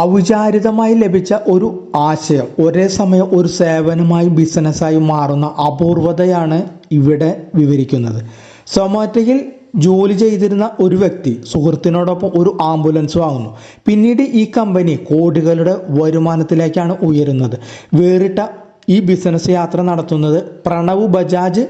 അവിചാരിതമായി ലഭിച്ച ഒരു ആശയം ഒരേ സമയം ഒരു സേവനമായി ബിസിനസ്സായി മാറുന്ന അപൂർവതയാണ് ഇവിടെ വിവരിക്കുന്നത്. സൊമാറ്റോയിൽ ജോലി ചെയ്തിരുന്ന ഒരു വ്യക്തി സുഹൃത്തിനോടൊപ്പം ഒരു ആംബുലൻസ് വാങ്ങുന്നു. പിന്നീട് ഈ കമ്പനി കോടികളുടെ വരുമാനത്തിലേക്കാണ് ഉയരുന്നത്. വേറിട്ട ഈ ബിസിനസ് യാത്ര നടത്തുന്നത് പ്രണവ് ബജാജ്,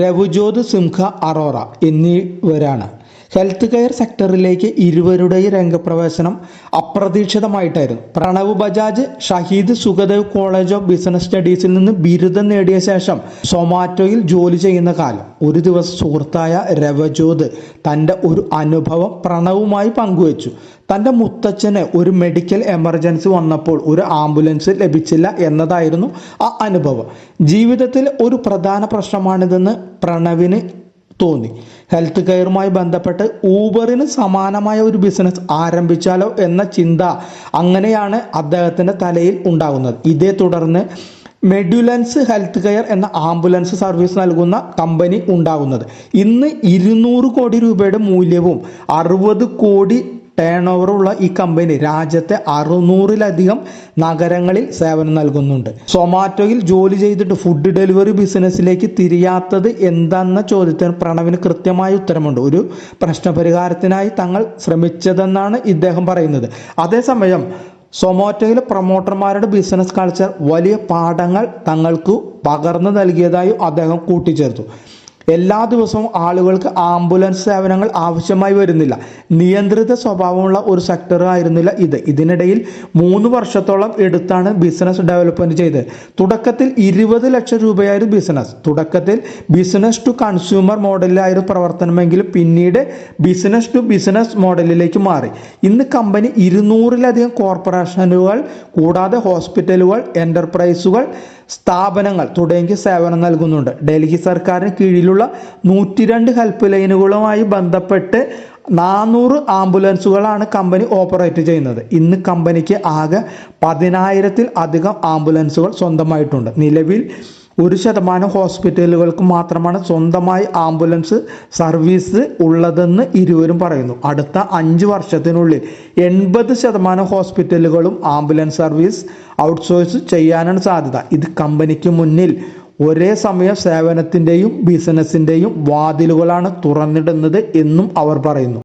രവ്ജോത് സിംഹ അറോറ എന്നിവരാണ്. ഹെൽത്ത് കെയർ സെക്ടറിലേക്ക് ഇരുവരുടെയും രംഗപ്രവേശനം അപ്രതീക്ഷിതമായിട്ടായിരുന്നു. Pranav Bajaj Shaheed Sukhdev college of business സ്റ്റഡീസിൽ നിന്ന് ബിരുദം നേടിയ ശേഷം സൊമാറ്റോയിൽ ജോലി ചെയ്യുന്ന കാലം. ഒരു ദിവസം സുഹൃത്തായ രവ്ജോത് തൻ്റെ ഒരു അനുഭവം പ്രണവുമായി പങ്കുവച്ചു. തൻ്റെ മുത്തച്ഛന് ഒരു മെഡിക്കൽ എമർജൻസി വന്നപ്പോൾ ഒരു ആംബുലൻസ് ലഭിച്ചില്ല എന്നതായിരുന്നു ആ അനുഭവം. ജീവിതത്തിൽ ഒരു പ്രധാന പ്രശ്നമാണിതെന്ന് പ്രണവിന് തോന്നി. ഹെൽത്ത് കെയറുമായി ബന്ധപ്പെട്ട് ഊബറിന് സമാനമായ ഒരു ബിസിനസ് ആരംഭിച്ചാലോ എന്ന ചിന്ത അങ്ങനെയാണ് അദ്ദേഹത്തിൻ്റെ തലയിൽ ഉണ്ടാകുന്നത്. ഇതേ തുടർന്ന് മെഡുലൻസ് ഹെൽത്ത് കെയർ എന്ന ആംബുലൻസ് സർവീസ് നൽകുന്ന കമ്പനി ഉണ്ടാകുന്നത്. ഇന്ന് 200 കോടി രൂപയുടെ മൂല്യവും 60 കോടി ടേൺ ഓവറുള്ള ഈ കമ്പനി രാജ്യത്തെ 600-ലധികം നഗരങ്ങളിൽ സേവനം നൽകുന്നുണ്ട്. സൊമാറ്റോയിൽ ജോലി ചെയ്തിട്ട് ഫുഡ് ഡെലിവറി ബിസിനസ്സിലേക്ക് തിരിയാത്തത് എന്താണെന്ന ചോദ്യത്തിന് പ്രണവിന് കൃത്യമായ ഉത്തരമുണ്ട്. ഒരു പ്രശ്നപരിഹാരത്തിനായി തങ്ങൾ ശ്രമിച്ചതെന്നാണ് ഇദ്ദേഹം പറയുന്നത്. അതേസമയം സൊമാറ്റോയിലെ പ്രൊമോട്ടർമാരുടെ ബിസിനസ് കൾച്ചർ വലിയ പാഠങ്ങൾ തങ്ങൾക്ക് പകർന്നു നൽകിയതായും അദ്ദേഹം കൂട്ടിച്ചേർത്തു. എല്ലാ ദിവസവും ആളുകൾക്ക് ആംബുലൻസ് സേവനങ്ങൾ ആവശ്യമായി വരുന്നില്ല. നിയന്ത്രിത സ്വഭാവമുള്ള ഒരു സെക്ടർ ആയിരുന്നില്ല ഇത്. ഇതിനിടയിൽ 3 വർഷത്തോളം എടുത്താണ് ബിസിനസ് ഡെവലപ്മെന്റ് ചെയ്തത്. തുടക്കത്തിൽ 20 ലക്ഷം രൂപയായിരുന്നു ബിസിനസ്. തുടക്കത്തിൽ ബിസിനസ് ടു കൺസ്യൂമർ മോഡലിലായിരുന്നു പ്രവർത്തനമെങ്കിലും പിന്നീട് ബിസിനസ് ടു ബിസിനസ് മോഡലിലേക്ക് മാറി. ഇന്ന് കമ്പനി 200-ലധികം കോർപ്പറേഷനുകൾ കൂടാതെ ഹോസ്പിറ്റലുകൾ, എന്റർപ്രൈസുകൾ, സ്ഥാപനങ്ങൾ തുടങ്ങിയ സേവനം നൽകുന്നുണ്ട്. ഡൽഹി സർക്കാരിന് കീഴിലുള്ള 102 ഹെൽപ്പ് ലൈനുകളുമായി ബന്ധപ്പെട്ട് 400 ആംബുലൻസുകളാണ് കമ്പനി ഓപ്പറേറ്റ് ചെയ്യുന്നത്. ഇന്ന് കമ്പനിക്ക് ആകെ 10,000-ൽ അധികം ആംബുലൻസുകൾ സ്വന്തമായിട്ടുണ്ട്. നിലവിൽ 1% ഹോസ്പിറ്റലുകൾക്ക് മാത്രമാണ് സ്വന്തമായി ആംബുലൻസ് സർവീസ് ഉള്ളതെന്ന് ഇരുവരും പറയുന്നു. അടുത്ത 5 വർഷത്തിനുള്ളിൽ 80% ഹോസ്പിറ്റലുകളും ആംബുലൻസ് സർവീസ് ഔട്ട്സോഴ്സ് ചെയ്യാനാണ് സാധ്യത. ഇത് കമ്പനിക്ക് മുന്നിൽ ഒരേ സമയം സേവനത്തിൻ്റെയും ബിസിനസ്സിൻ്റെയും വാതിലുകളാണ് തുറന്നിടുന്നത് എന്നും അവർ പറയുന്നു.